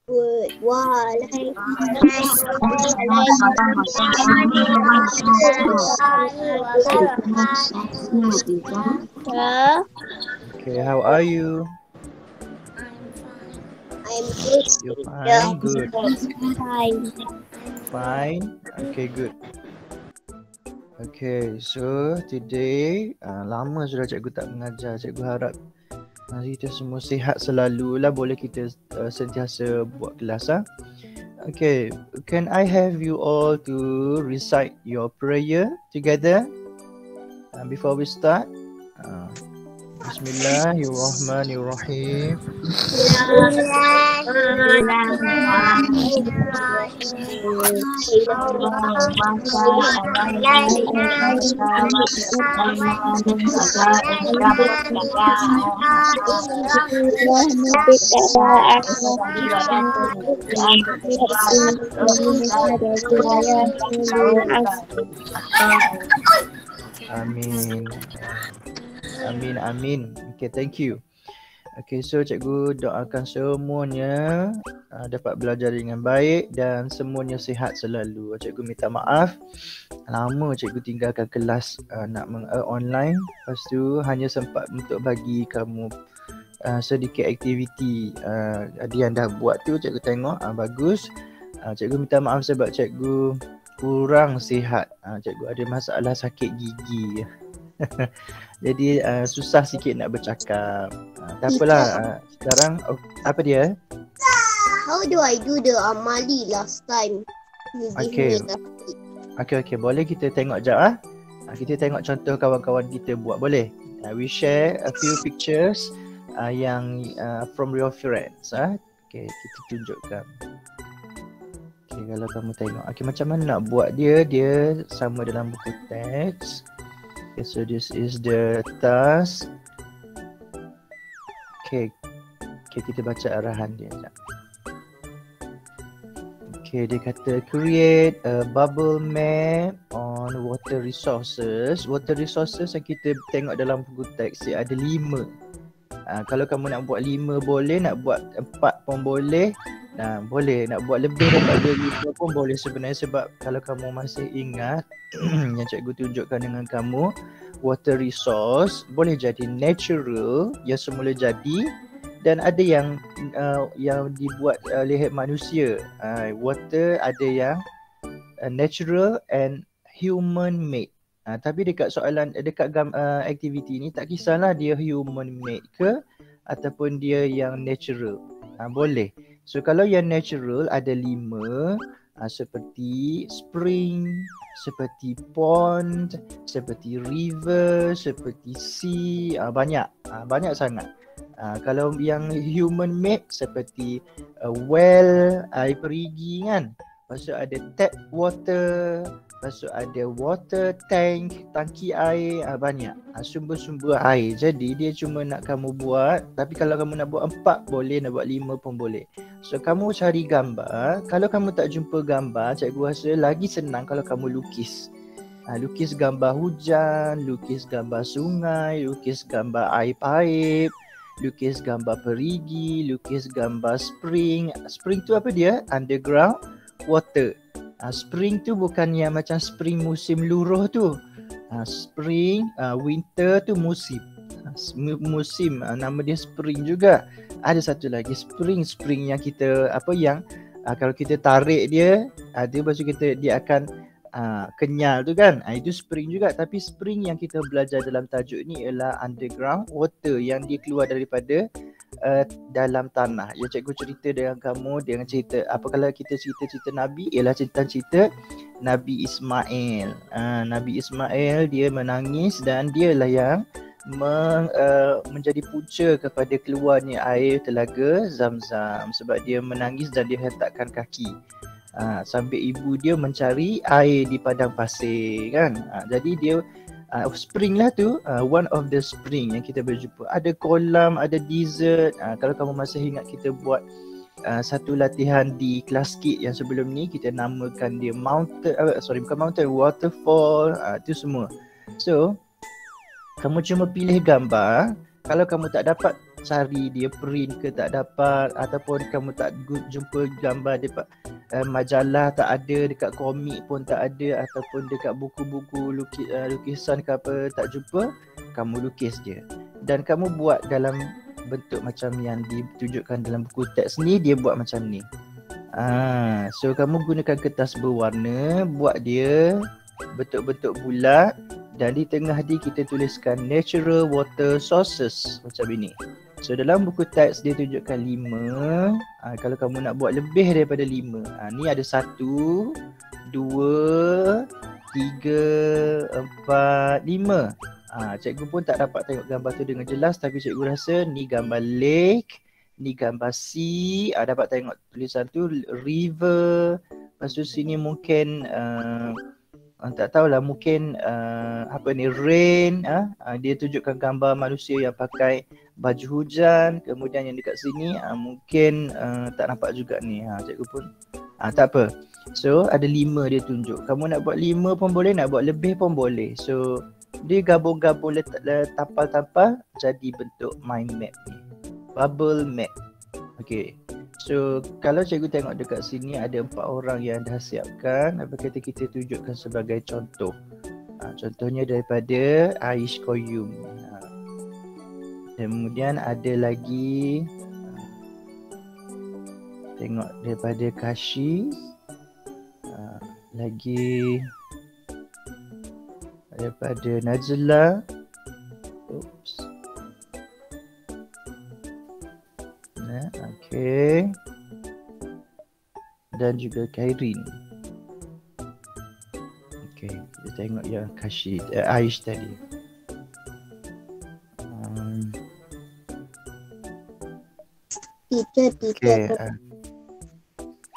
Okay, how are you? I'm good. You fine? Good. Fine. Fine. Okay, good. Okay, so today lama sudah cikgu tak mengajar. Cikgu harap kita semua sihat selalu lah. Boleh kita sentiasa buat kelas ah. Okay, can I have you all to recite your prayer together before we start? Bismillahirrahmanirrahim. Amin. Amin, amin. Okay, thank you. Okay, so cikgu doakan semuanya dapat belajar dengan baik dan semuanya sihat selalu. Cikgu minta maaf, lama cikgu tinggalkan kelas nak online. Lepas tu hanya sempat untuk bagi kamu sedikit aktiviti. Ada yang dah buat tu cikgu tengok, bagus. Cikgu minta maaf sebab cikgu kurang sihat. Cikgu ada masalah sakit gigi. Jadi susah sikit nak bercakap. Tak apalah. Sekarang apa dia? How do I do the amali last time? Okay. Okay, boleh kita tengok jap kita tengok contoh kawan-kawan kita buat, boleh? We share a few pictures yang from your friends. Okay, kita tunjukkan. Okay, kalau kamu tengok. Okay, macam mana nak buat dia? Dia sama dalam buku teks. Okay, so this is the task. Okay, kita baca arahan dia. Okay, dia kata create a bubble map on water resources. Water resources yang kita tengok dalam buku teks dia ada 5. Kalau kamu nak buat 5 boleh, nak buat 4 pun boleh. Boleh nak buat lebih daripada 5 pun boleh sebenarnya, sebab kalau kamu masih ingat yang cikgu tunjukkan dengan kamu, water resource boleh jadi natural yang semula jadi, dan ada yang dibuat oleh manusia. Water ada yang natural and human made. Tapi dekat soalan, dekat aktiviti ni tak kisahlah dia human made ke ataupun dia yang natural. Boleh. So kalau yang natural ada 5, seperti spring, seperti pond, seperti river, seperti sea, banyak sangat. Kalau yang human made seperti well, air perigi kan. Lepas tu ada tap water, lepas tu ada water tank, tangki air, banyak sumber-sumber air. Jadi dia cuma nak kamu buat, tapi kalau kamu nak buat 4 boleh, nak buat 5 pun boleh. So kamu cari gambar. Kalau kamu tak jumpa gambar, cikgu rasa lagi senang kalau kamu lukis. Lukis gambar hujan, lukis gambar sungai, lukis gambar air paip, lukis gambar perigi, lukis gambar spring. Spring tu apa dia? Underground water. Spring tu bukan yang macam spring musim luruh tu. Spring, winter tu musim. Nama dia spring juga. Ada satu lagi spring yang kita kalau kita tarik dia, lepas tu dia akan kenyal tu kan. Itu spring juga, tapi spring yang kita belajar dalam tajuk ni ialah underground water yang dia keluar daripada dalam tanah. Yang cikgu cerita dengan kamu dengan cerita kalau kita cerita Nabi ialah cerita Nabi Ismail. Nabi Ismail dia menangis dan dialah yang menjadi punca kepada keluarnya air telaga Zamzam, sebab dia menangis dan dia hentakkan kaki sampai ibu dia mencari air di padang pasir kan. Jadi dia spring lah tu, one of the spring yang kita berjumpa. Ada kolam, ada desert. Kalau kamu masih ingat kita buat satu latihan di kelas kit yang sebelum ni, kita namakan dia waterfall, itu semua. So kamu cuma pilih gambar. Kalau kamu tak dapat cari dia print ke tak dapat, ataupun kamu tak jumpa gambar dekat majalah tak ada, dekat komik pun tak ada, ataupun dekat buku-buku lukisan ke apa tak jumpa, kamu lukis je. Dan kamu buat dalam bentuk macam yang ditunjukkan dalam buku teks ni, dia buat macam ni. So kamu gunakan kertas berwarna, buat dia bentuk-bentuk bulat, dan di tengah dia kita tuliskan natural water sources macam ini. So dalam buku teks dia tunjukkan 5. Kalau kamu nak buat lebih daripada 5, ni ada 1, 2, 3, 4, 5. Cikgu pun tak dapat tengok gambar tu dengan jelas, tapi cikgu rasa ni gambar lake, ni gambar sea, dapat tengok tulisan tu river. Lepas tu sini mungkin tak tahulah, mungkin apa ni, rain. Dia tunjukkan gambar manusia yang pakai baju hujan. Kemudian yang dekat sini mungkin tak nampak juga ni. Cikgu pun tak apa. So ada 5 dia tunjuk. Kamu nak buat 5 pun boleh, nak buat lebih pun boleh. So dia gabung-gabung letak tampal-tampal jadi bentuk mind map ni, bubble map. Okay, so kalau cikgu tengok dekat sini ada 4 orang yang dah siapkan. Apa kata kita tunjukkan sebagai contoh. Contohnya daripada Aish Koyum. Kemudian ada lagi, tengok daripada Kashi. Lagi daripada Najla. Oops. Okay. Dan juga Kairin. Okay, kita tengok yang Kashi, Aish tadi. Teacher.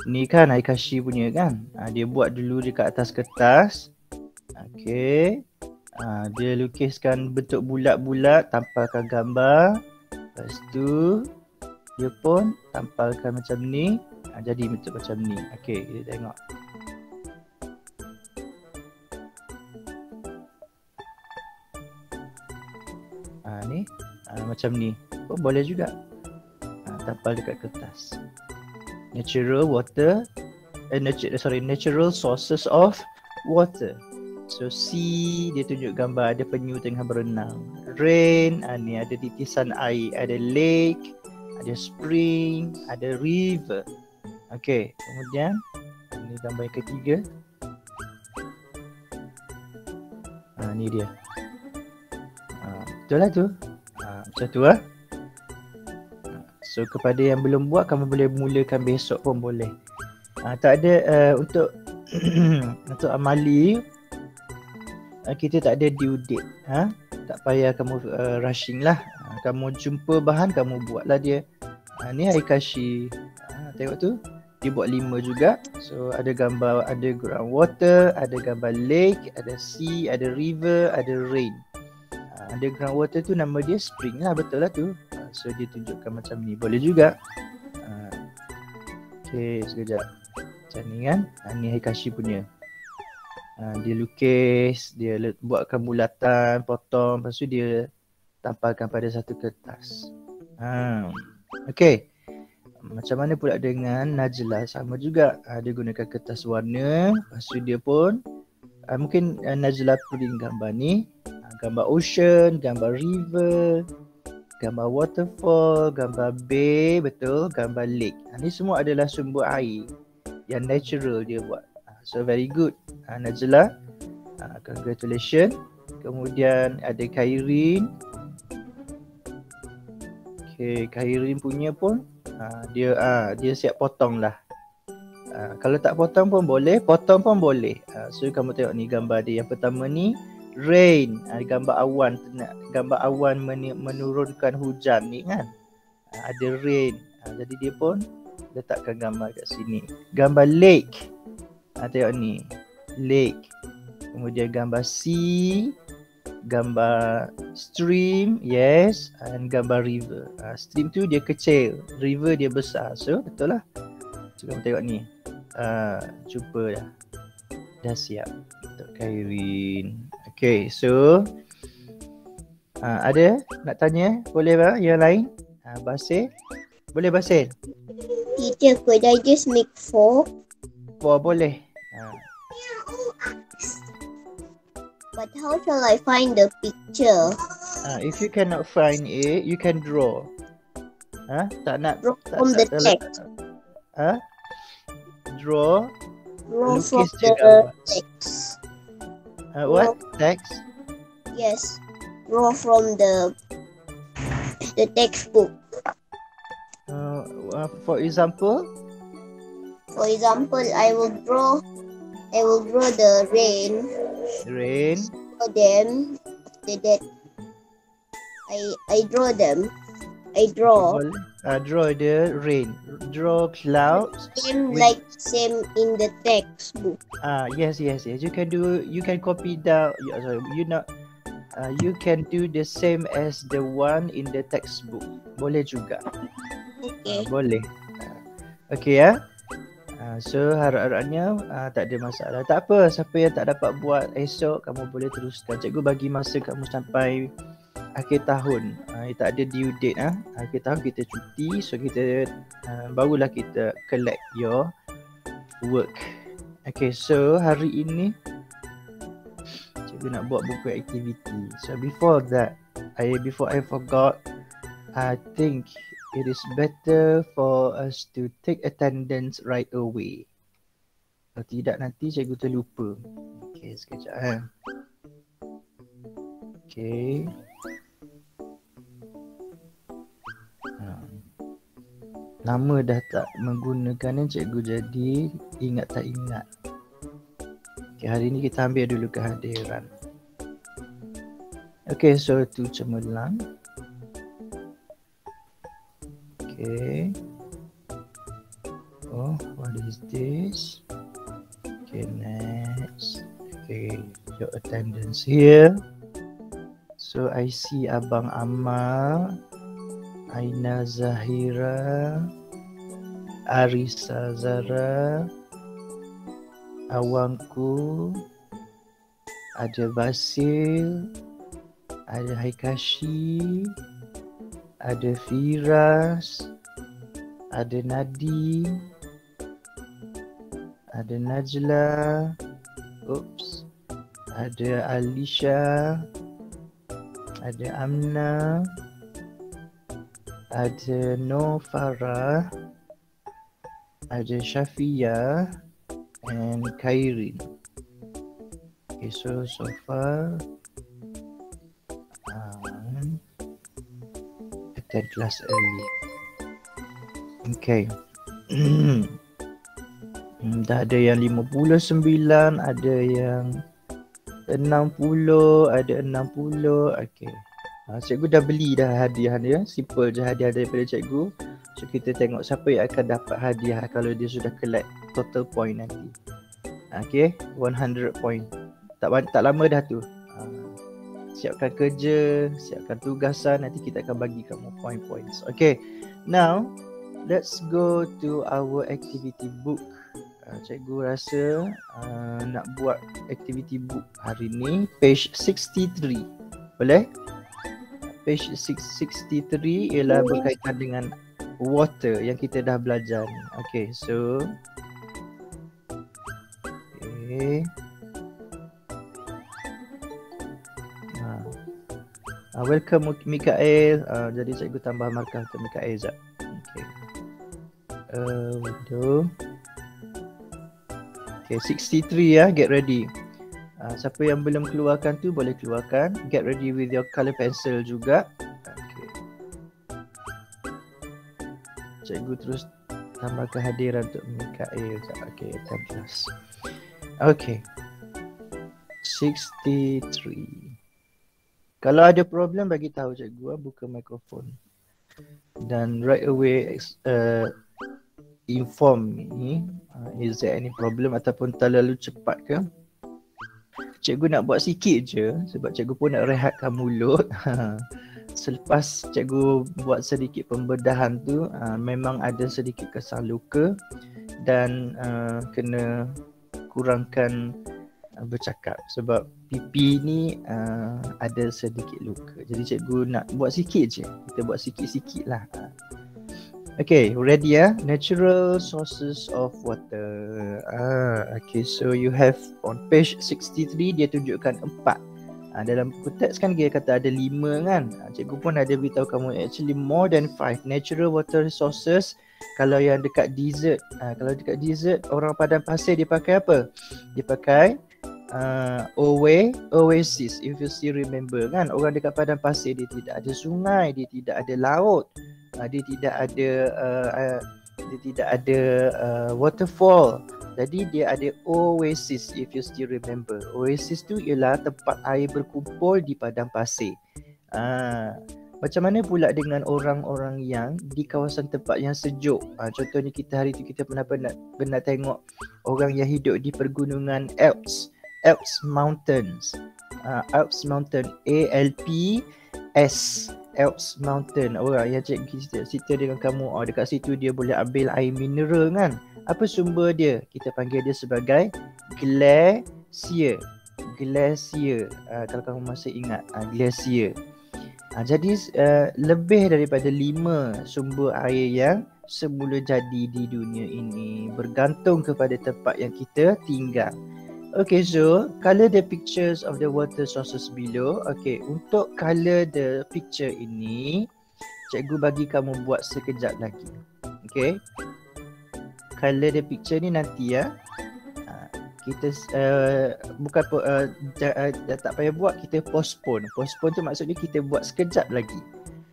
Ni kan Aikashi punya kan. Dia buat dulu dekat atas kertas. Okay. Dia lukiskan bentuk bulat-bulat, tampalkan gambar. Lepas tu dia pun tampalkan macam ni. Jadi bentuk macam ni. Okay, kita tengok. Ni macam ni pun boleh juga. Tampal dekat kertas. Natural sources of water. So sea, dia tunjuk gambar ada penyu tengah berenang. Rain, ni ada titisan air. Ada lake, ada spring, ada river. Okay, kemudian ni gambar yang ketiga. Ni dia. Betul lah tu. Macam tu lah. So kepada yang belum buat, kamu boleh mulakan besok pun boleh. Tak ada untuk untuk amali, kita tak ada due date. Tak payah kamu rushing lah. Kamu jumpa bahan, kamu buatlah dia. Ni Aikashi. Tengok tu, dia buat 5 juga. So ada gambar, ada ground water, ada gambar lake, ada sea, ada river, ada rain. Ada ground water tu nama dia spring lah, betul lah tu. So dia tunjukkan macam ni, boleh juga. Okay, sekejap. Macam ni kan. Ni Aikashi punya. Dia lukis, dia buatkan bulatan, potong, lepas tu dia tampalkan pada satu kertas. Okay. Macam mana pula dengan Najla? Sama juga. Dia gunakan kertas warna, lepas tu dia pun mungkin Najla print gambar ni. Gambar ocean, gambar river, gambar waterfall, gambar bay, betul, gambar lake. Ni semua adalah sumber air yang natural dia buat. So very good, Najla. Congratulations. Kemudian ada Kairin. Okay, Kairin punya pun dia siap potong lah. Kalau tak potong pun boleh, potong pun boleh. So kamu tengok ni gambar dia. Yang pertama ni rain, gambar awan menurunkan hujan ni kan. Ada rain. Jadi dia pun letakkan gambar kat sini. Gambar lake. Tengok ni. Lake. Kemudian gambar sea, gambar stream, yes, dan gambar river. Stream tu dia kecil, river dia besar. So betul lah. So kamu tengok ni. Cuba dah. Dah siap untuk Kairin. Okay, so ada nak tanya? Boleh tak yang lain? Basin. Boleh basin? Teacher, could I just make 4? Boleh. But how shall I find the picture? If you cannot find it, you can draw. Tak nak Draw from the text. Draw. Draw Lukis from je the gambar. text. What? Text? Yes. Draw from the textbook. For example? For example, I will draw the rain. Rain. Draw them. After that, I draw them. I draw. Draw the rain. Draw clouds. Same in the textbook. Yes. You can copy down. You can do the same as the one in the textbook. Boleh juga. Okay. Boleh. Okay ya. So harap-harapnya tak ada masalah. Tak apa, siapa yang tak dapat buat esok, kamu boleh teruskan. Cikgu bagi masa kamu sampai akhir tahun. Tak ada due date. Akhir tahun kita cuti, so kita barulah kita collect your work. Okay, so hari ini cikgu nak buat buku aktiviti. So before that, before I forgot, I think it is better for us to take attendance right away. Kalau tidak nanti cikgu terlupa. Okay, sekejap. Okay. Nama dah tak menggunakan cikgu, jadi ingat tak ingat. Okay, hari ni kita ambil dulu kehadiran. Okay, so tu cemerlang. Okay. Oh, what is this? Okay, next. Okay, your attendance here. So I see Abang Amal, Aina Zahira, Arisa Zara, Awangku, ada Basil, ada Haikashi, ada Firas, ada Nadi, ada Najla, ada Alisha, ada Amna, ada Nur Farah, ada Syafia, and Khairin. Okay, so far attend class early. Okay. Dah ada yang 59, ada yang 60, ada 60. Okay. Cikgu dah beli dah hadiah dia. Simple je hadiah daripada cikgu. So kita tengok siapa yang akan dapat hadiah kalau dia sudah collect total point nanti. Okay, 100 point. Tak lama dah tu. Siapkan kerja, siapkan tugasan, nanti kita akan bagi kamu points. Okay, now let's go to our activity book. Cikgu rasa nak buat activity book hari ni page 63. Boleh? Page 63 ialah berkaitan dengan water yang kita dah belajar ni. Okay, so okay. Welcome Mikael. Jadi cikgu tambah markah untuk Mikael sekejap. Okay. Window. Okay, 63 ya, get ready. Siapa yang belum keluarkan tu boleh keluarkan. Get ready with your color pencil juga. Okay. Cikgu terus tambah kehadiran untuk Mikael. Okay, 10 Okay. 63. Kalau ada problem bagi tahu cikgu, buka mikrofon. Dan right away inform me, is there any problem ataupun terlalu cepat ke? Cikgu nak buat sikit je sebab cikgu pun nak rehatkan mulut. Selepas cikgu buat sedikit pembedahan tu, memang ada sedikit kesan luka dan kena kurangkan bercakap sebab pipi ni ada sedikit luka. Jadi cikgu nak buat sikit je. Kita buat sikit-sikit lah. Okay, ready ya? Natural sources of water. Okay, so you have on page 63 dia tunjukkan 4. Dalam buku teks kan dia kata ada 5 kan. Cikgu pun ada beritahu kamu actually more than 5 natural water resources. Kalau yang dekat desert, kalau dekat desert orang padang pasir dia pakai apa? Dia pakai oasis. If you still remember kan, orang dekat padang pasir dia tidak ada sungai, dia tidak ada laut, dia tidak ada waterfall. Jadi dia ada oasis. If you still remember, oasis tu ialah tempat air berkumpul di padang pasir. Macam mana pula dengan orang-orang yang di kawasan tempat yang sejuk? Contohnya kita hari tu kita pernah tengok orang yang hidup di pergunungan Alps Mountains. Alps Mountain, ALPS, Alps Mountain. Orang yang cerita dengan kamu, dekat situ dia boleh ambil air mineral kan. Apa sumber dia? Kita panggil dia sebagai glacier. Kalau kamu masih ingat, glacier. Jadi lebih daripada 5 sumber air yang semula jadi di dunia ini, bergantung kepada tempat yang kita tinggal. Okay, so color the pictures of the water sources below. Okay, untuk color the picture ini, cikgu bagi kamu buat sekejap lagi. Okay, color the picture ni nanti ya. Kita tak payah buat, kita postpone. Postpone tu maksudnya kita buat sekejap lagi.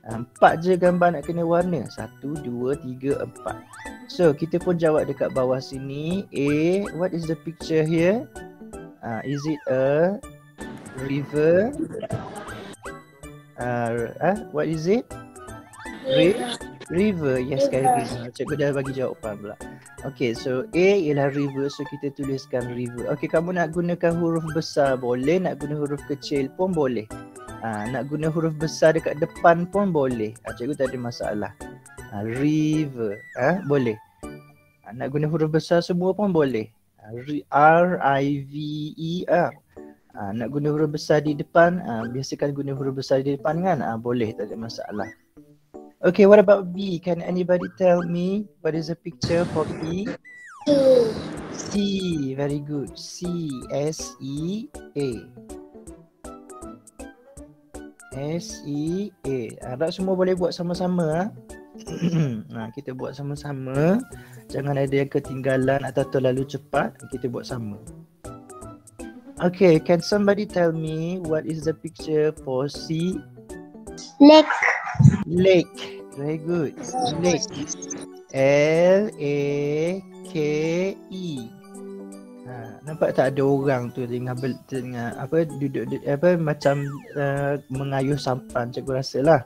4 je gambar nak kena warna. 1, 2, 3, 4. So kita pun jawab dekat bawah sini. A, what is the picture here? Is it a river? What is it? River. Yes, river. Cikgu dah bagi jawapan pula. Okay, so A ialah river, so kita tuliskan river. Okay, kamu nak gunakan huruf besar boleh, nak guna huruf kecil pun boleh. Nak guna huruf besar dekat depan pun boleh. Cikgu tak ada masalah. River, boleh. Nak guna huruf besar semua pun boleh. R-I-V-E-R. Nak guna huruf besar di depan, biasakan guna huruf besar di depan kan? Boleh, tak ada masalah. Okay, what about B? Can anybody tell me what is the picture for B? C. Very good. C. S-E-A. S-E-A. Harap semua boleh buat sama-sama. Kita buat sama-sama. Jangan ada yang ketinggalan atau terlalu cepat. Kita buat sama. Okay, can somebody tell me what is the picture for C? Lake. Very good. Lake. L-A-K-E. Nampak tak ada orang tu tengah duduk macam mengayuh sampan, cikgu rasalah.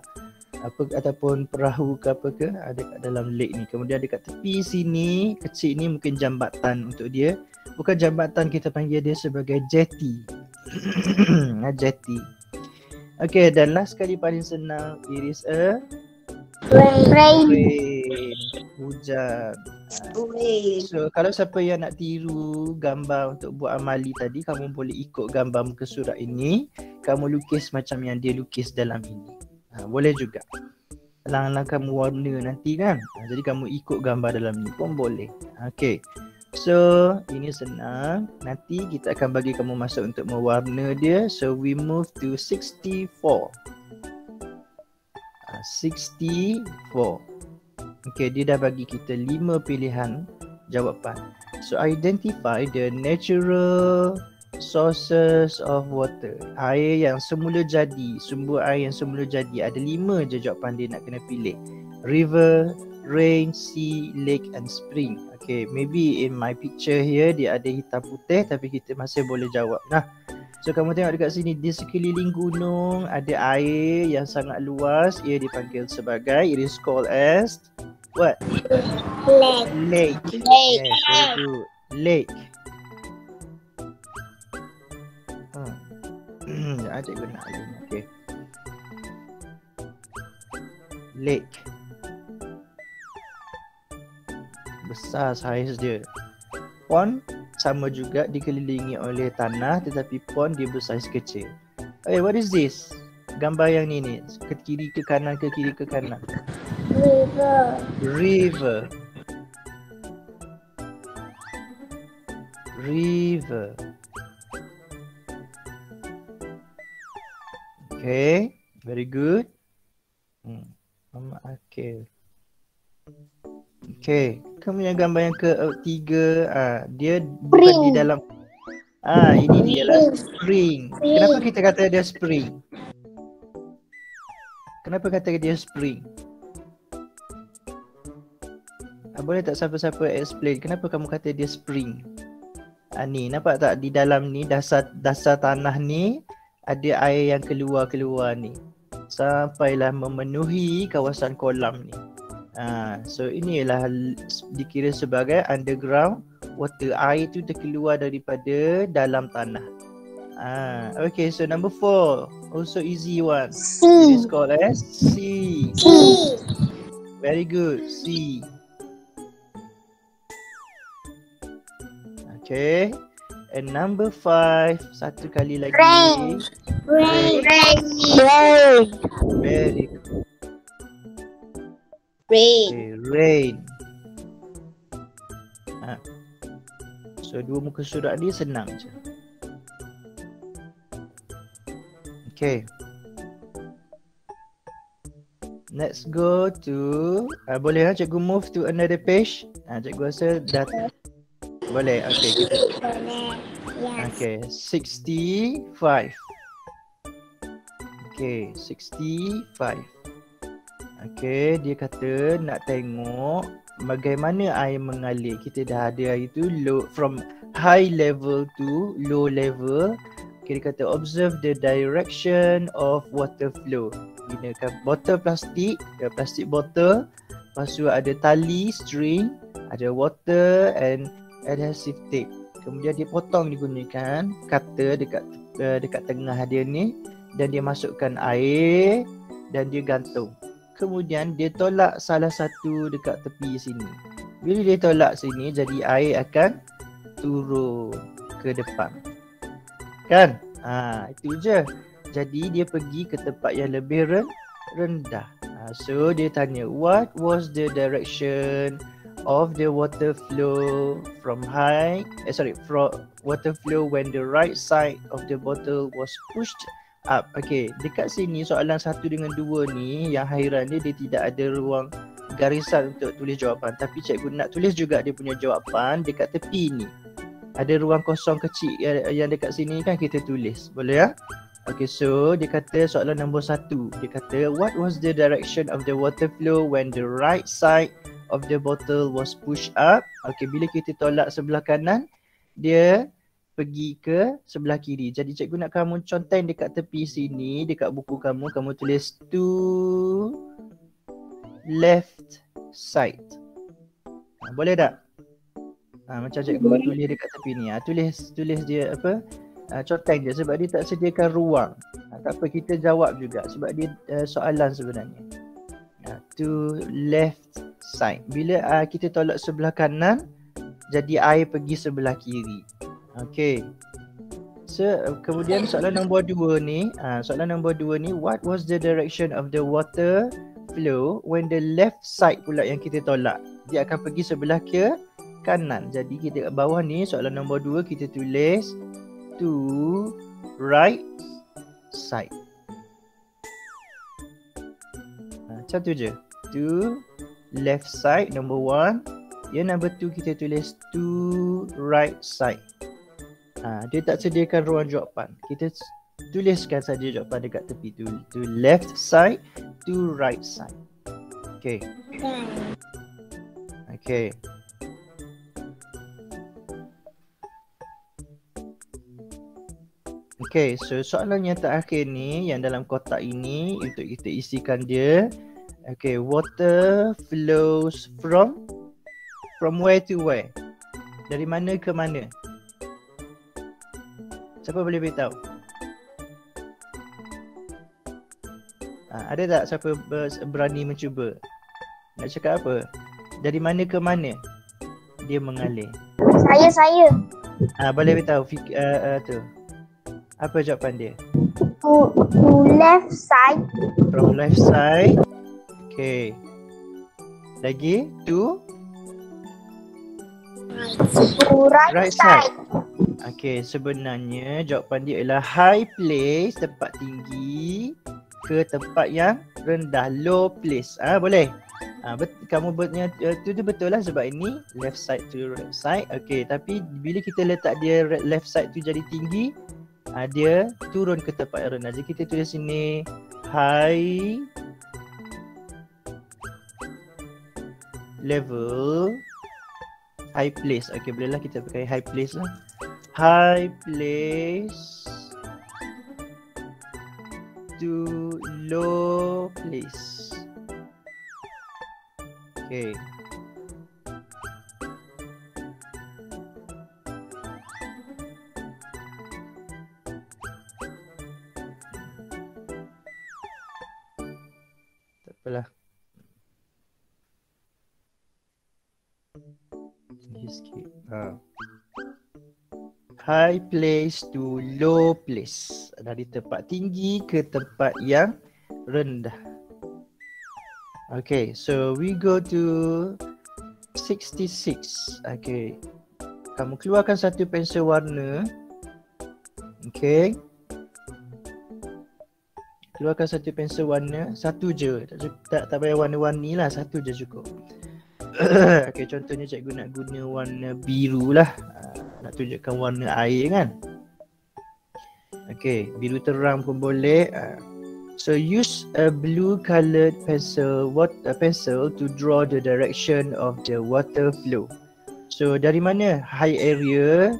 Ataupun perahu ke apa ke ada kat dalam lake ni. Kemudian dekat tepi sini kecil ni mungkin jambatan untuk dia. Bukan jambatan, kita panggil dia sebagai jetty. Jetty. Okay, dan last kali paling senang, it is a rain. Hujan. So kalau siapa yang nak tiru gambar untuk buat amali tadi, kamu boleh ikut gambar muka surat ini, kamu lukis macam yang dia lukis dalam ini. Boleh juga. Alang-alang kamu warna nanti kan. Jadi kamu ikut gambar dalam ni pun boleh. Okay. So ini senang. Nanti kita akan bagi kamu masa untuk mewarna dia. So we move to 64. 64. Okay, dia dah bagi kita 5 pilihan jawapan. So identify the natural sources of water. Air yang semula jadi, sumber air yang semula jadi. Ada 5 je jawapan dia nak kena pilih. River, rain, sea, lake and spring. Okay, maybe in my picture here dia ada hitam putih tapi kita masih boleh jawab. So kamu tengok dekat sini, di sekeliling gunung ada air yang sangat luas. Ia dipanggil sebagai, it is called as what? Lake. Yes, very good. Lake. Adik guna air. Okay. Lake. Besar saiz dia. Pond, sama juga dikelilingi oleh tanah tetapi pond dia bersaiz kecil. Okay, what is this? Gambar yang ni ke kiri ke kanan ke kiri ke kanan. River. River. Okay, very good. Mama Akil. Okay, kemudian gambar yang ketiga, dia bukan di dalam. Ini dia lah, spring. Kenapa kita kata dia spring? Kenapa kata dia spring? Boleh tak siapa-siapa explain kenapa kamu kata dia spring? Ni nampak tak di dalam ni dasar tanah ni ada air yang keluar ni sampailah memenuhi kawasan kolam ni. So inilah dikira sebagai underground water. Air tu terkeluar daripada dalam tanah. Okay, so number 4, also easy one. It is called as sea. Very good, sea. Okay, and number 5, satu kali lagi. Rain. Very good. Rain. Okay, rain. So dua muka surat ni senang je. Okay. Let's go to boleh cikgu move to another page? Cikgu rasa dah boleh. Okay, kita okay, 65. Okay, 65. Okay, dia kata nak tengok bagaimana air mengalir. Kita dah ada air tu from high level to low level. Okay, dia kata observe the direction of water flow. Gunakan botol plastik, plastik botol. Lepas tu ada tali, string, ada water and adhesive tape. Kemudian dia potong digunakan cutter dekat tengah dia ni dan dia masukkan air dan dia gantung. Kemudian dia tolak salah satu dekat tepi sini. Bila dia tolak sini, jadi air akan turun ke depan. Kan? Itu je. Jadi dia pergi ke tempat yang lebih rendah. So dia tanya, what was the direction of the water flow from water flow when the right side of the bottle was pushed up. Okay, dekat sini soalan 1 dengan 2 ni yang hairan dia tidak ada ruang garisan untuk tulis jawapan. Tapi cikgu nak tulis juga dia punya jawapan dekat tepi ni. Ada ruang kosong kecil yang dekat sini kan kita tulis. Boleh ya? Okay, so dia kata soalan nombor 1. Dia kata what was the direction of the water flow when the right side of the bottle was pushed up. Okay, bila kita tolak sebelah kanan, dia pergi ke sebelah kiri. Jadi cikgu nak kamu conteng dekat tepi sini, dekat buku kamu tulis to left side. Boleh tak? Macam cikgu tulis dekat tepi ni. Tulis dia apa? Conteng je sebab dia tak sediakan ruang. Tak apa, kita jawab juga sebab dia soalan sebenarnya. To left side. Bila kita tolak sebelah kanan, jadi air pergi sebelah kiri. Okay. So kemudian soalan nombor 2 ni, what was the direction of the water flow when the left side pula yang kita tolak? Dia akan pergi sebelah ke kanan. Jadi kita kat bawah ni soalan nombor 2 kita tulis to right side. Macam tu je. To left side number 1. Yang number 2 kita tulis to right side. Dia tak sediakan ruang jawapan. Kita tuliskan saja jawapan dekat tepi tu. To left side, to right side. Okay. Okay. Okay, so soalan yang terakhir ni yang dalam kotak ini untuk kita isikan dia. Okay, water flows from where to where? Dari mana ke mana? Siapa boleh beritahu? Ada tak siapa berani mencuba? Nak cakap apa? Dari mana ke mana? dia mengalir? Saya. Boleh beritahu tu. Apa jawapan dia? To left side. From left side. Okay. Lagi to right side. Okay, sebenarnya jawapan dia ialah high place, tempat tinggi, ke tempat yang rendah, low place. Boleh. Kamu buatnya tu betul lah, sebab ini left side to right side. Okay, tapi bila kita letak dia left side tu jadi tinggi, dia turun ke tempat yang rendah. Jadi kita tulis sini high level, high place. Okay, bolehlah kita pakai high place lah. High place to low place. Okay. Tak apalah. Sikit. High place to low place. Dari tempat tinggi ke tempat yang rendah. Okay, so we go to 66. Okay, kamu keluarkan satu pensel warna. Okay, keluarkan satu pensel warna. Satu je, tak payah warna-warni lah, satu je cukup. Okay, contohnya cikgu nak guna warna biru lah. Nak tunjukkan warna air kan. Okay, biru terang pun boleh. So use a blue coloured pencil to draw the direction of the water flow. So dari mana? High area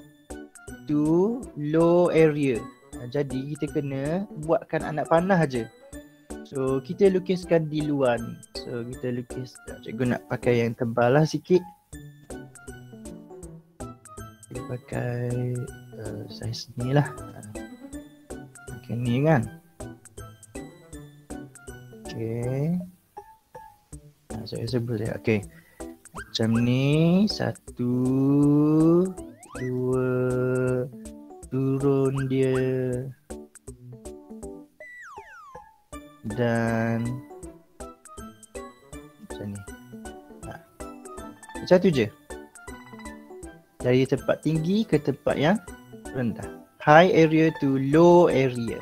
to low area. Jadi kita kena buatkan anak panah je. So kita lukiskan di luar ni. So kita lukis, cikgu nak pakai yang tebal lah sikit. Kita pakai saiz ni lah. Pakai ni kan. Okay. Saya rasa boleh. Okay. Macam ni. 1, 2. Turun dia. Dan macam ni. Macam tu je. Dari tempat tinggi ke tempat yang rendah. High area to low area.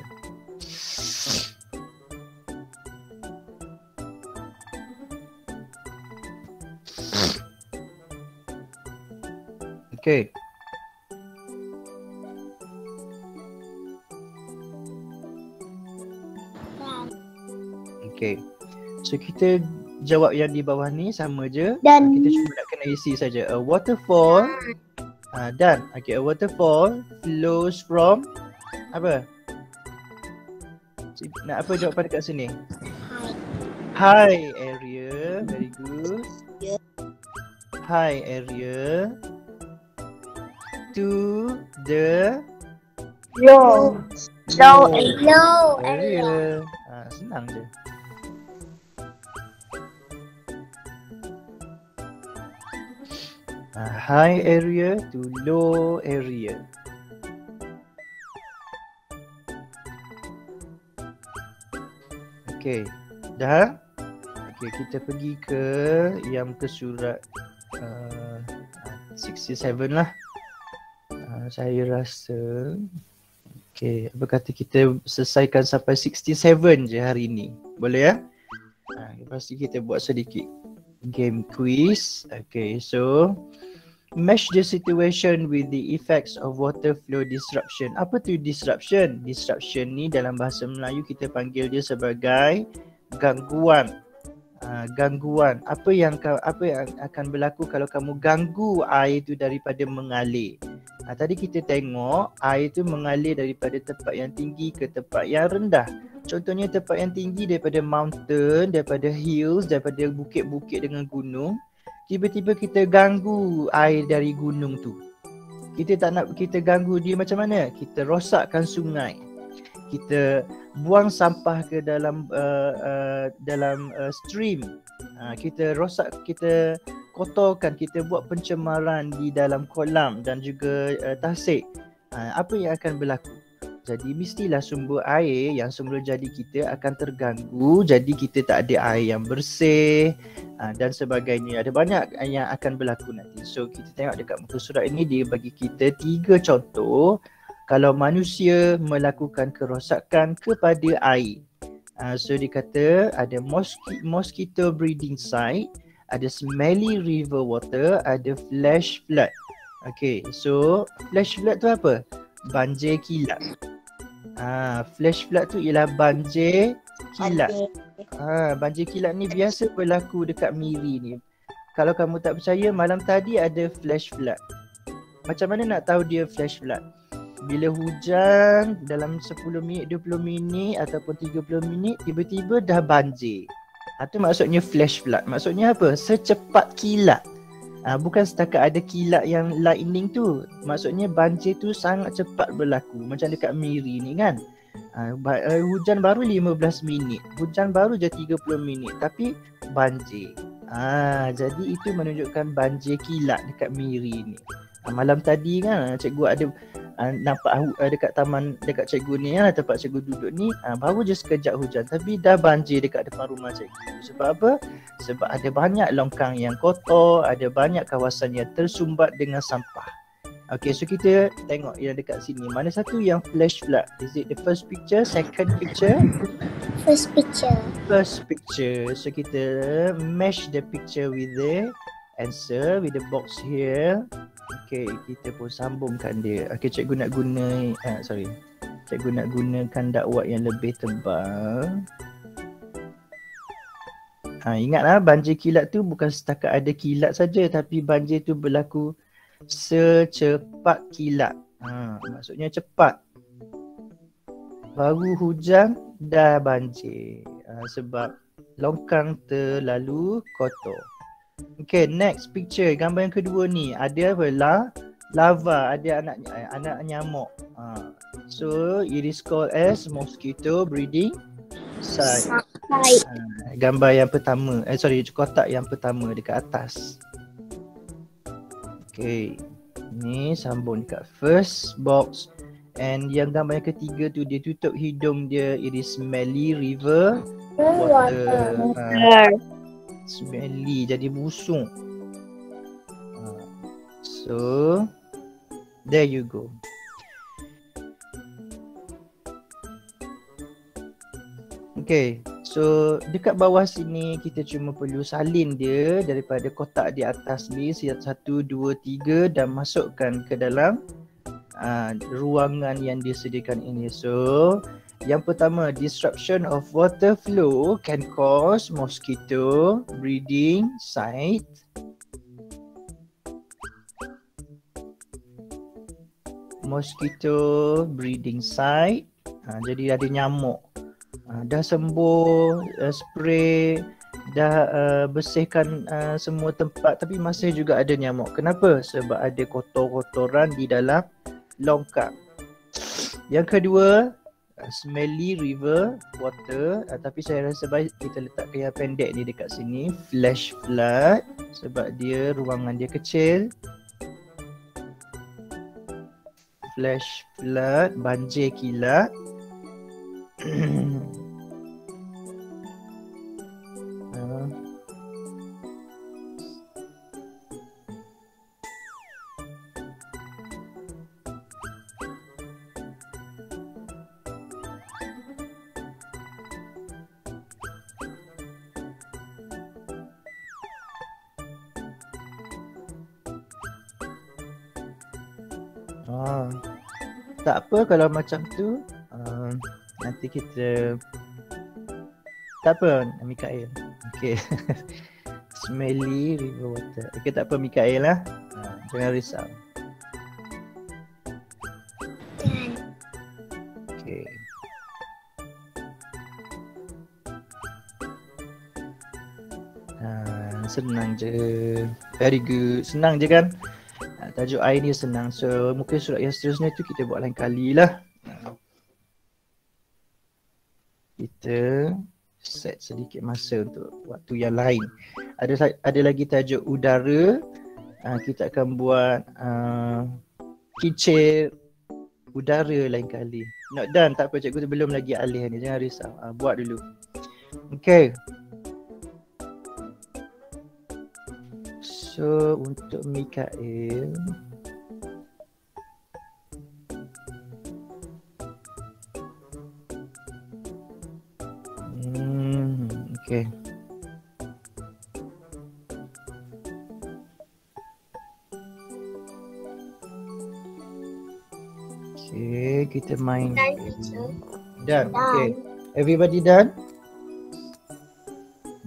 Okay. Okay. So kita jawab yang di bawah ni sama je. Dan kita cuma nak kena isi saja. A waterfall. Dan okay, a waterfall flows from apa? Nak apa jawapan dekat sini? High area. Very good. High area to the low area. Senang je. High area to low area. Okay, dah? Okay, kita pergi ke yang ke surat 67 lah. Saya rasa okay, apa kata kita selesaikan sampai 67 je hari ni. Boleh ya? Lepas tu kita buat sedikit game quiz. Okay, so match the situation with the effects of water flow disruption. Apa tu disruption? Disruption ni dalam bahasa Melayu kita panggil dia sebagai gangguan. Gangguan. Apa yang akan berlaku kalau kamu ganggu air tu daripada mengalir? Tadi kita tengok air tu mengalir daripada tempat yang tinggi ke tempat yang rendah. Contohnya tempat yang tinggi daripada mountain, daripada hills, daripada bukit-bukit dengan gunung. Tiba-tiba kita ganggu air dari gunung tu. Kita tak nak kita ganggu dia macam mana? Kita rosakkan sungai. Kita buang sampah ke dalam stream. Kita rosak, kita kotorkan, kita buat pencemaran di dalam kolam dan juga tasik. Apa yang akan berlaku? Jadi mestilah sumber air yang semula jadi kita akan terganggu. Jadi kita tak ada air yang bersih dan sebagainya. Ada banyak yang akan berlaku nanti. So kita tengok dekat muka surat ini, dia bagi kita 3 contoh kalau manusia melakukan kerosakan kepada air. So dia kata ada mosquito breeding site, ada smelly river water, ada flash flood. Okay, so flash flood tu apa? Banjir kilat. Flash flood tu ialah banjir kilat. Banjir kilat ni biasa berlaku dekat Miri ni. Kalau kamu tak percaya, malam tadi ada flash flood. Macam mana nak tahu dia flash flood? Bila hujan dalam 10 minit, 20 minit ataupun 30 minit, tiba-tiba dah banjir. Itu maksudnya flash flood. Maksudnya apa? Secepat kilat. Bukan setakat ada kilat yang lightning tu. Maksudnya banjir tu sangat cepat berlaku. Macam dekat Miri ni kan. Hujan baru 15 minit. Hujan baru je 30 minit. Tapi banjir. Jadi itu menunjukkan banjir kilat dekat Miri ni. Malam tadi kan cikgu ada nampak dekat taman dekat cikgu ni tempat cikgu duduk ni, baru je sekejap hujan tapi dah banjir dekat depan rumah cikgu. Sebab apa? Sebab ada banyak longkang yang kotor, ada banyak kawasan yang tersumbat dengan sampah. Okay, so kita tengok yang dekat sini. Mana satu yang flash flood? Is it the first picture, second picture? First picture. First picture. So kita match the picture with the answer with the box here. Okay, kita pun sambungkan dia. Okay, cikgu nak cikgu nak gunakan dakwat yang lebih tebal. Ingatlah, banjir kilat tu bukan setakat ada kilat saja, tapi banjir tu berlaku secepat kilat. Maksudnya cepat. Baru hujan dah banjir. Sebab longkang terlalu kotor. Okay, next picture. Gambar yang kedua ni. Ada apa? Lava. Ada anak nyamuk. So, it is called as mosquito breeding site. Gambar yang pertama. Kotak yang pertama dekat atas. Okay. Ni sambung dekat first box. And yang gambar yang ketiga tu, dia tutup hidung dia. It is smelly river water. Smelly, jadi busung. So there you go. Okay, so dekat bawah sini kita cuma perlu salin dia daripada kotak di atas ni 1, 2, 3 dan masukkan ke dalam ruangan yang disediakan ini. So yang pertama, disruption of water flow can cause mosquito breeding site. Mosquito breeding site. Jadi ada nyamuk. Dah sembuh, spray, dah bersihkan semua tempat, tapi masih juga ada nyamuk. Kenapa? Sebab ada kotor-kotoran di dalam longkang. Yang kedua, smelly river water, tapi saya rasa baik kita letakkan yang pendek ni dekat sini, flash flood, sebab dia ruangan dia kecil. Flash flood, banjir kilat. Tak apa kalau macam tu, nanti kita tak apa Mikael. Okay. Smelly river water. Okay, tak apa Mikael lah. Jangan risau. Okay. Senang je. Very good. Senang je kan? Tajuk air ni senang. So mungkin surat yang seterusnya tu kita buat lain kali lah. kita set sedikit masa untuk waktu yang lain. Ada lagi tajuk udara. Kita akan buat kicir udara lain kali. Not done, tak apa, cikgu tu belum lagi alih ni, jangan risau. Buat dulu. Okay. So untuk Mikael, okay. Okay, kita main. Done. Okay. Everybody done?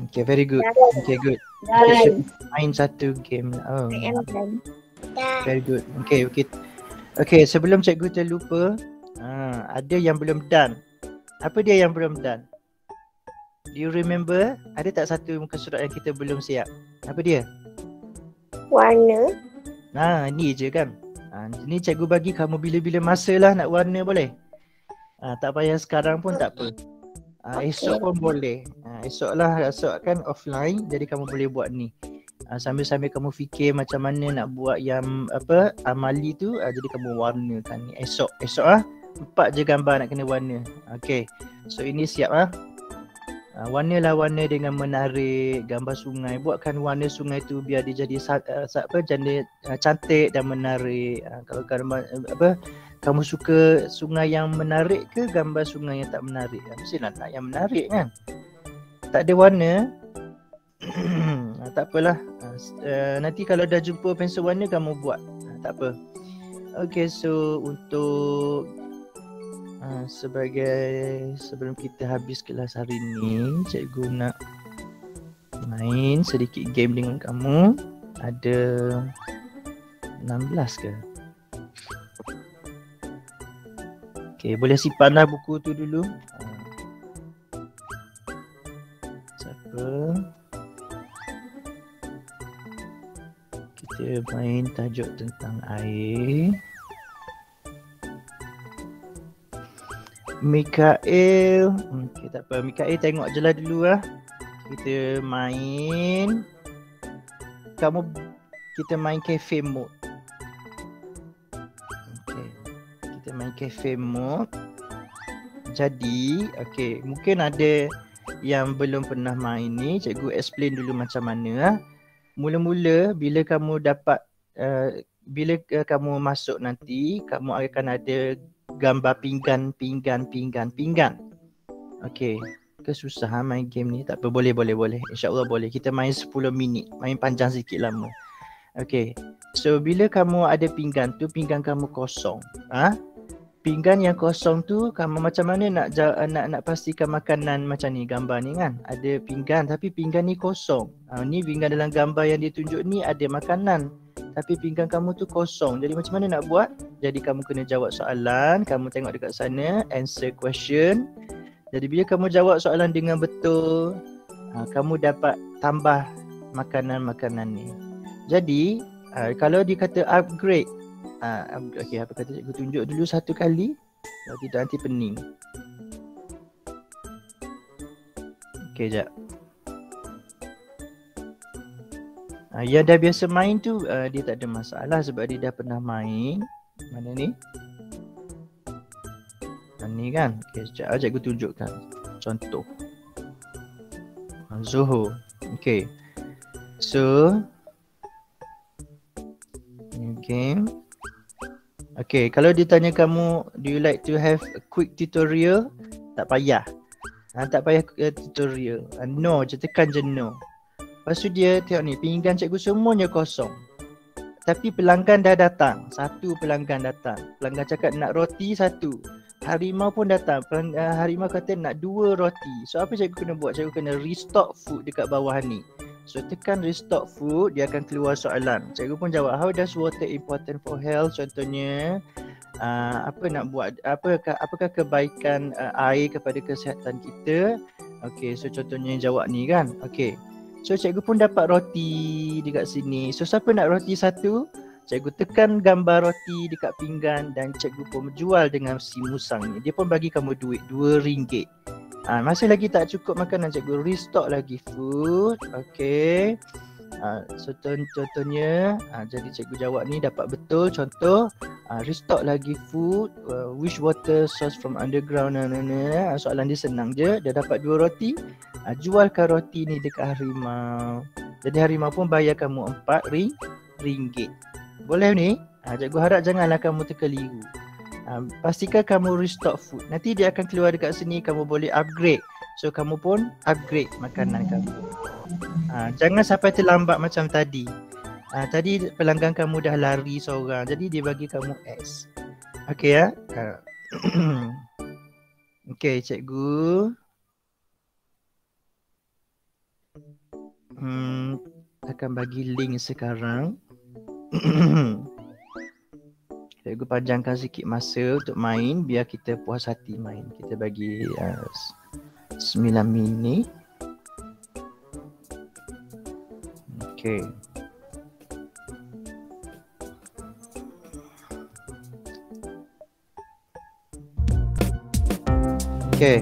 Okay, very good. Okay, good. Okay, main satu game. Oh, very good. Okay, okay. Okay, sebelum cikgu terlupa, ada yang belum done. Apa dia yang belum done? Do you remember? Ada tak satu muka surat yang kita belum siap? Apa dia? Warna. Ni je kan. Ni cikgu bagi kamu bila-bila masa lah nak warna, boleh? Tak payah sekarang pun tak apa. Esok pun boleh. Esok kan offline, jadi kamu boleh buat ni. Sambil-sambil kamu fikir macam mana nak buat yang amali tu, jadi kamu warnakan ni. Esok 4 je gambar nak kena warna. Okay, so ini siap warnalah warna dengan menarik gambar sungai. Buatkan warna sungai tu biar dia jadi cantik dan menarik. Kalau kamu suka sungai yang menarik ke gambar sungai yang tak menarik? Mestilah nak yang menarik kan. Tak ada warna, tak apalah. Nanti kalau dah jumpa pensel warna kamu buat, tak apa. Okay, so untuk sebelum kita habis kelas hari ni, cikgu nak main sedikit game dengan kamu. Ada 16 ke? Okay, boleh simpanlah buku tu dulu. Siapa? Kita main tajuk tentang air. Mikael, okay, tak apa. Mikael tengok je lah dulu lah. Kita main. Kita main cafe mode. Okay, kita main cafe mode. Jadi, okay, mungkin ada yang belum pernah main ni. Cikgu explain dulu macam mana lah. Mula-mula bila kamu dapat, bila kamu masuk nanti, kamu akan ada gambar pinggan. Okay, kesusah main game ni. Tak apa, boleh. InsyaAllah boleh. Kita main 10 minit. Main panjang sikit lama. Okay, so bila kamu ada pinggan tu, pinggan kamu kosong. Pinggan yang kosong tu, kamu macam mana nak pastikan makanan macam ni, gambar ni kan. Ada pinggan tapi pinggan ni kosong. Ni pinggan dalam gambar yang ditunjuk ni ada makanan, tapi pinggan kamu tu kosong. Jadi macam mana nak buat? Jadi kamu kena jawab soalan. Kamu tengok dekat sana, answer question. Jadi bila kamu jawab soalan dengan betul, kamu dapat tambah makanan-makanan ni. Jadi kalau dikata upgrade, okay, apa kata cikgu tunjuk dulu satu kali. Kalau tidak nanti pening. Okay, sekejap. Yang dah biasa main tu dia tak ada masalah sebab dia dah pernah main. Mana ni? Ni kan. Okay, sekejap cikgu tunjukkan contoh. Zoho. Okay, so new game. Okay, kalau ditanya kamu, do you like to have a quick tutorial? Tak payah. Tak payah tutorial. No, je tekan je no. Lepas tu dia tengok ni, pinggan cikgu semuanya kosong. Tapi pelanggan dah datang. Satu pelanggan datang. Pelanggan cakap nak roti satu. Harimau pun datang. Harimau kata nak 2 roti. So apa cikgu kena buat? Cikgu kena restock food dekat bawah ni. So tekan restock food, dia akan keluar soalan. Cikgu pun jawab, how does water important for health? Contohnya, apa nak buat, apakah kebaikan air kepada kesihatan kita? Okay, so contohnya jawab ni kan. Okay, so cikgu pun dapat roti dekat sini. So siapa nak roti satu? Cikgu tekan gambar roti dekat pinggan dan cikgu pun jual dengan si musang ni. Dia pun bagi kamu duit RM2. Masih lagi tak cukup makanan cikgu, restock lagi food. Okay. So contohnya, jadi cikgu jawab ni dapat betul. Contoh, restock lagi food, which water source from underground. Soalan dia senang je. Dia dapat 2 roti, jualkan roti ni dekat harimau. Jadi harimau pun bayar kamu RM4. Boleh ni? Cikgu harap janganlah kamu terkeliru. Pastikan kamu restock food. Nanti dia akan keluar dekat sini, kamu boleh upgrade. So kamu pun upgrade makanan kamu. Jangan sampai terlambat macam tadi. Tadi pelanggan kamu dah lari seorang, jadi dia bagi kamu S. Okay ya. Okay cikgu. Akan bagi link sekarang. Cikgu panjangkan sikit masa untuk main biar kita puas hati main. Kita bagi 9 minit. Okay. Okay.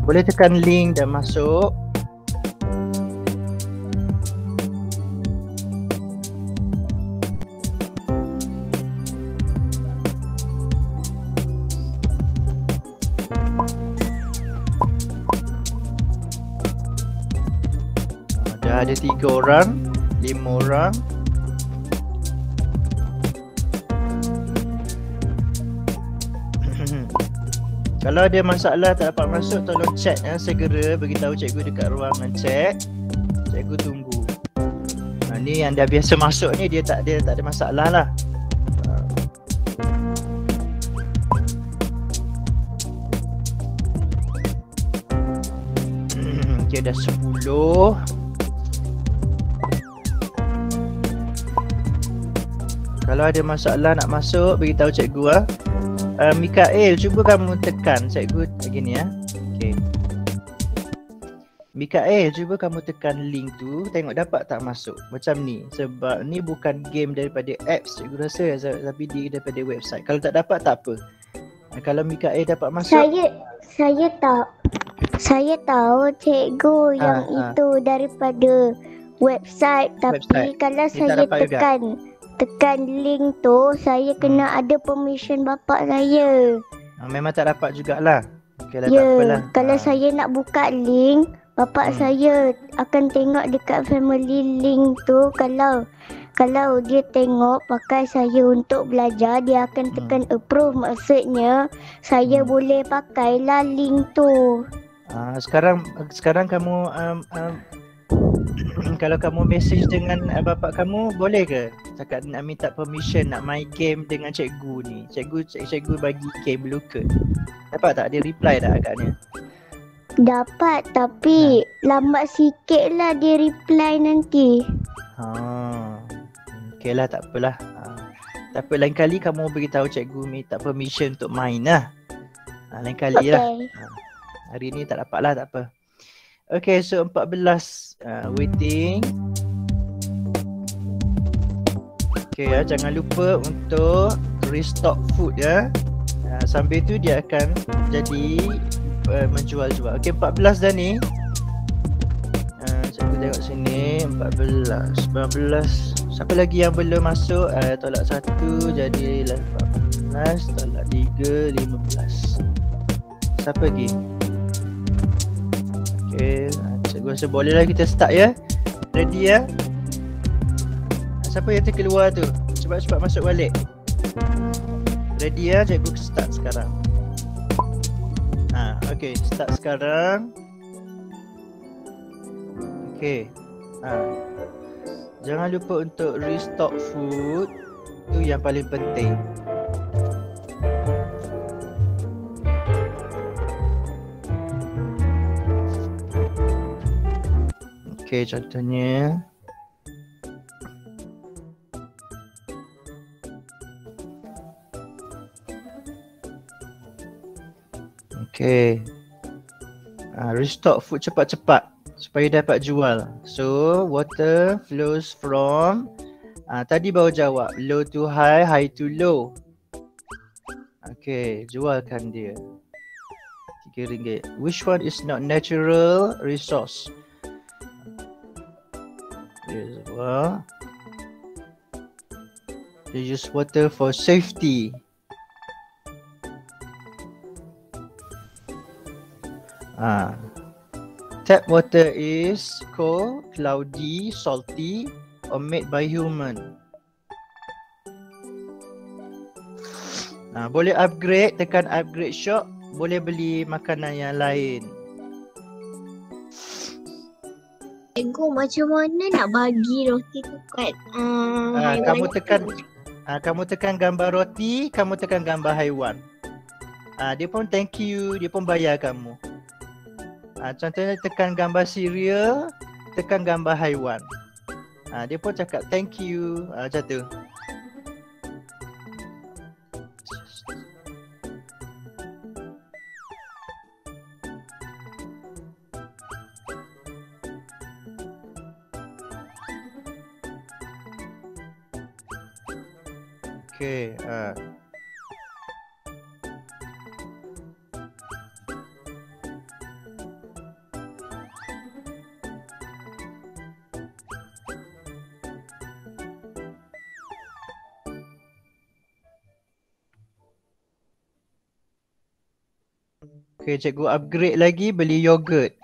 Boleh tekan link dan masuk. Ada 3 orang, 5 orang. Kalau ada masalah tak dapat masuk, tolong chat segera beritahu cikgu dekat ruangan chat. Cikgu tunggu. Ni yang dah biasa masuk ni dia tak ada masalah lah. Okay, dah 10. Kalau ada masalah nak masuk, beritahu cikgu Mikael, cuba kamu tekan cikgu begini ya. Okay. Mikael, cuba kamu tekan link tu, tengok dapat tak masuk. Macam ni, sebab ni bukan game daripada apps cikgu rasa, tapi dia daripada website. Kalau tak dapat tak apa. Kalau Mikael dapat masuk. Saya tahu cikgu yang itu daripada website, tapi kalau saya tekan link tu, saya kena ada permission bapak saya. Memang tak dapat jugalah. Okay lah, ya, tak apalah. Kalau saya nak buka link, bapak saya akan tengok dekat family link tu. Kalau dia tengok pakai saya untuk belajar, dia akan tekan approve. Maksudnya saya boleh pakailah link tu. Sekarang kamu kalau kamu message dengan bapak kamu, boleh ke cakap nak minta permission nak main game dengan cikgu ni? Cikgu bagi game luka. Dapat tak? Dia reply tak agaknya? Dapat, tapi lambat sikit lah dia reply nanti. Okay lah, tak apalah. Tak apa, lain kali kamu beritahu cikgu minta permission untuk main lah. Lain kali lah. Hari ni tak dapat lah, tak apa. Okay, so 14 waiting. Okay ya, jangan lupa untuk restock food ya. Sambil tu dia akan jadi menjual-jual. Okay, 14 dah ni. Cikgu tengok sini 14, 19. Siapa lagi yang belum masuk? Tolak 1 jadi 14, tolak 3, 15. Siapa lagi? Okay, cikgu rasa boleh lah kita start ya. Ready ya? Siapa yang terkeluar tu? Cepat-cepat masuk balik. Ready ya? Cikgu start sekarang. Okay, start sekarang. Okay. Jangan lupa untuk restock food. Itu yang paling penting. Okay, contohnya okay. Restock food cepat-cepat supaya dapat jual. So, water flows from Tadi baru jawab. Low to high, high to low. Okay, jualkan dia. RM3. Which one is not natural resource? Reservoir. They use water for safety. Tap water is cold, cloudy, salty, or made by human. Boleh upgrade, tekan upgrade shop, boleh beli makanan yang lain. Cikgu, macam mana nak bagi roti tu kat kamu tekan gambar roti, kamu tekan gambar haiwan. Dia pun thank you, dia pun bayar kamu. Contohnya tekan gambar cereal, tekan gambar haiwan. Dia pun cakap thank you, macam tu. Okay, Okay, cikgu upgrade lagi, beli yogurt.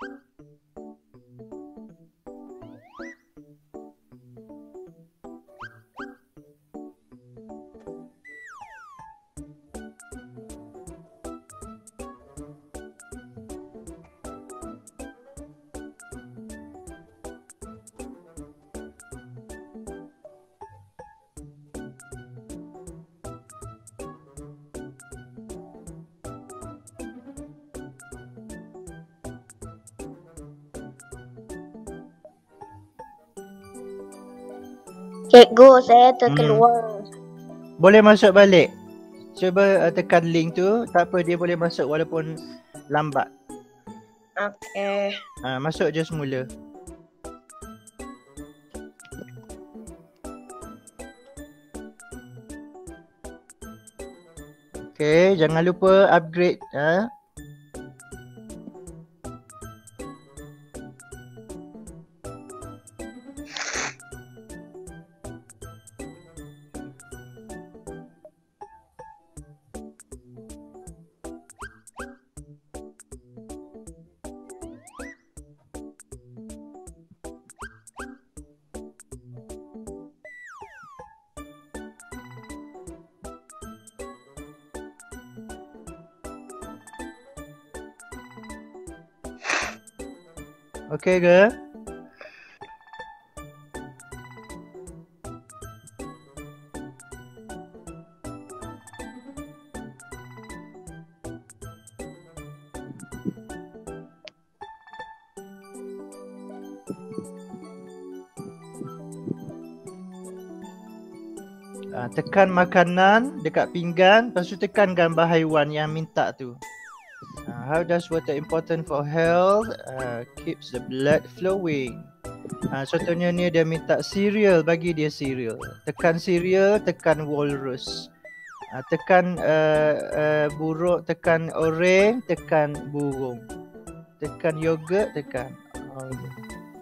Cikgu, saya terkeluar. Boleh masuk balik. Cuba tekan link tu. Tak apa, dia boleh masuk walaupun lambat. Okay. Masuk je semula. Okay, jangan lupa upgrade. Okay ke? Tekan makanan dekat pinggan, lepas tu tekan gambar haiwan yang minta tu. How does water important for health? Keeps the blood flowing. Contohnya ni dia minta cereal, bagi dia cereal. Tekan cereal, tekan walrus. Tekan buruk, tekan orang, tekan burung. Tekan yogurt, tekan.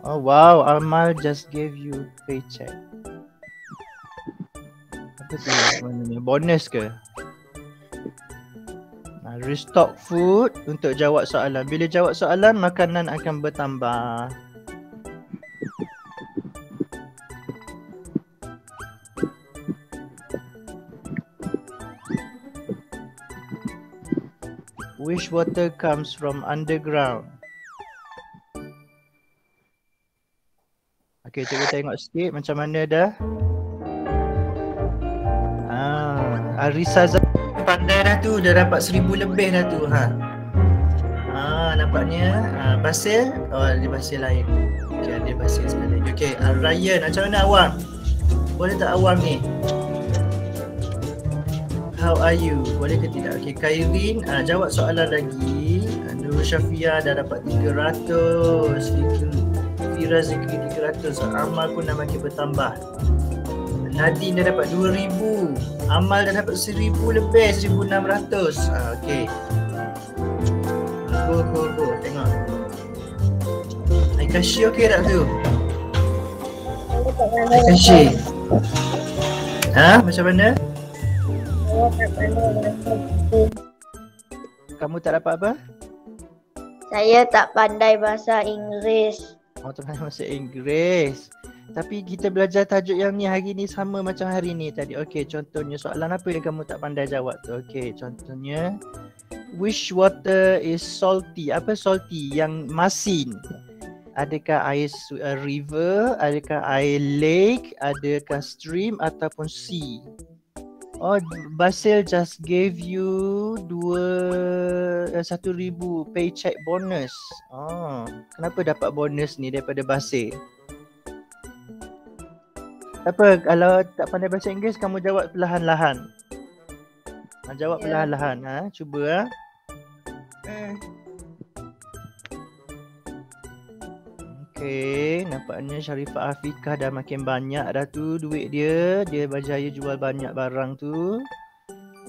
Oh wow, Amal just gave you paycheck. Apa tu maknanya? Bonus ke? Restock food untuk jawab soalan. Bila jawab soalan, makanan akan bertambah. Which water comes from underground? Okay, cuba tengok sikit macam mana dah. Arisa pandai dah tu, dah dapat 1000 lebih dah tu. Nampaknya Basil. Oh, ada Basil lain. Okay, ada Basil sekali. Okay, Ryan, macam mana awang? Boleh tak awang ni? How are you? Boleh ke tidak? Okay, Kairin, jawab soalan lagi. Nurul Syafia dah dapat 300. Fira Zikri 300. Amal pun dah makin bertambah. Nadine dah dapat 2,000. Amal dah dapat 1,000 lebih, 1,600. Okay. Go. Tengok. Aikashi okey tak tu? Aikashi. Macam mana? Kamu tak dapat apa? Saya tak pandai bahasa Inggeris. Tak pandai bahasa Inggeris. Tapi kita belajar tajuk yang ni hari ni sama macam hari ni tadi. Okey, contohnya soalan apa yang kamu tak pandai jawab tu? Okey, contohnya which water is salty? Apa salty? Yang masin. Adakah air river, adakah air lake, adakah stream ataupun sea? Oh, Basil just gave you 1,000 paycheck bonus. Kenapa dapat bonus ni daripada Basil? Apa, kalau tak pandai bahasa Inggeris, kamu jawab perlahan-lahan. Jawab perlahan-lahan. Cuba. Okay, nampaknya Sharifah Afiqah dah makin banyak dah tu duit dia. Dia berjaya jual banyak barang tu.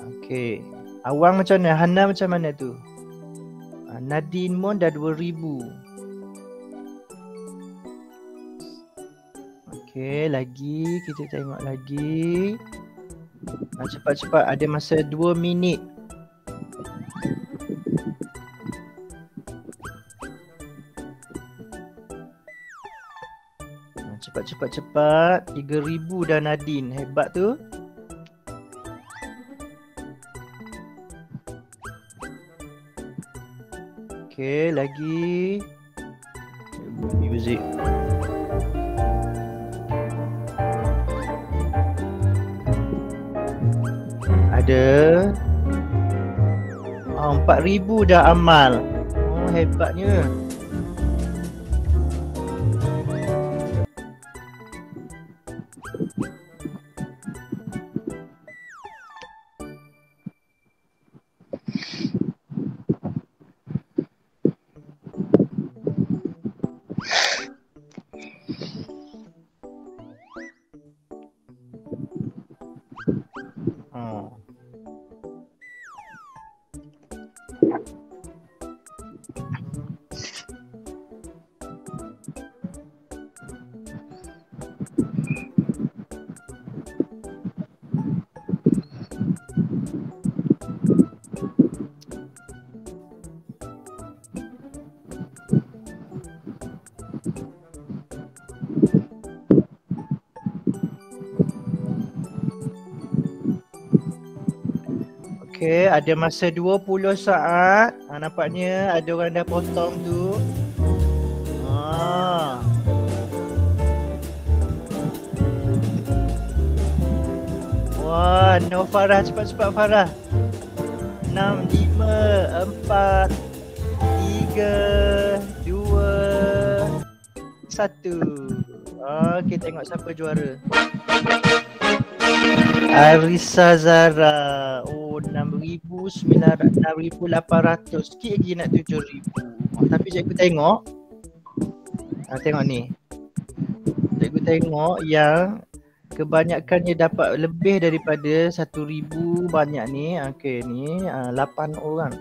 Okay. Awang macam mana? Hana macam mana tu? Nadine Mon dah 2,000. Okay, lagi. Kita tengok lagi. Cepat-cepat. Ada masa 2 minit. Cepat. 3,000 dah Nadine. Hebat tu. Okay, lagi. Music. Ada 4,000 dah Amal. Hebatnya. Okay, ada masa 20 saat. Nampaknya ada orang dah potong tu. Wah, no Farah, cepat-cepat Farah. 6, 5, 4, 3, 2, 1. Okay, tengok siapa juara. Arisa Zara. 6,800. Sikit lagi nak 7,000. Tapi cikgu tengok. Tengok ni. Cikgu tengok yang kebanyakannya dapat lebih daripada 1,000 banyak ni. Okey ni 8 orang.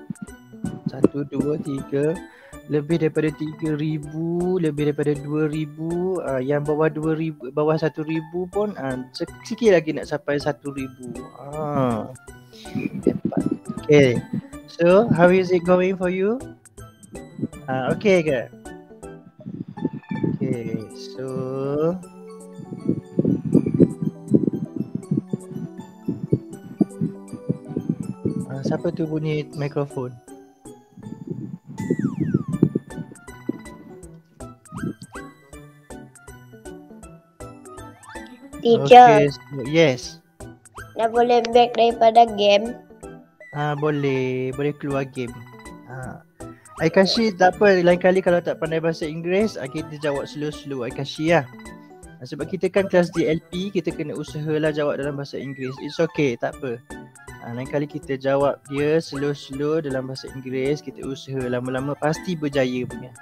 1, 2, 3. Lebih daripada 3,000, lebih daripada 2,000. Yang bawah 2,000, bawah 1,000 pun sikit lagi nak sampai 1,000. Okay. So, how is it going for you? Okay ke? Okay, so siapa tu bunyi mikrofon? Teacher. Okay, so, yes. Dah boleh back daripada game? Boleh keluar game. Aikashi tak apa, lain kali kalau tak pandai bahasa Inggeris, kita jawab slow-slow Aikashi lah. Sebab kita kan kelas DLP, kita kena usahalah jawab dalam bahasa Inggeris. It's okay, tak apa. Lain kali kita jawab dia slow-slow dalam bahasa Inggeris, kita usaha, lama-lama pasti berjaya punya.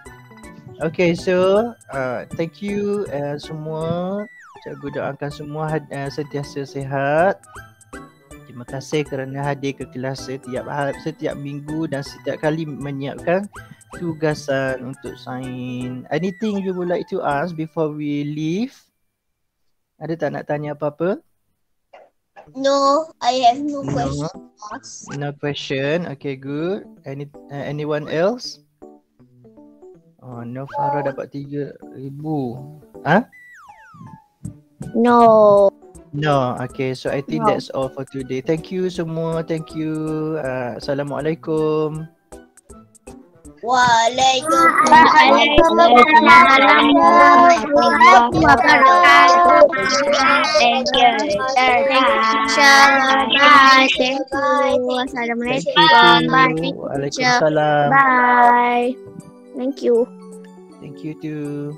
Okay, so thank you semua. Cikgu doakan semua sentiasa sihat. Terima kasih kerana hadir ke kelas setiap minggu dan setiap kali menyiapkan tugasan untuk sains. Anything you would like to ask before we leave? Ada tak nak tanya apa-apa? No, I have no questions. No question. Okay, good. Anyone else? Oh, no, Farah dapat 3,000. Huh? No. No, okay. So I think that's all for today. Thank you semua. Thank you. Assalamualaikum. Waalaikumsalam. Thank you. Assalamualaikum. Waalaikumsalam. Bye. Thank you. Thank you too.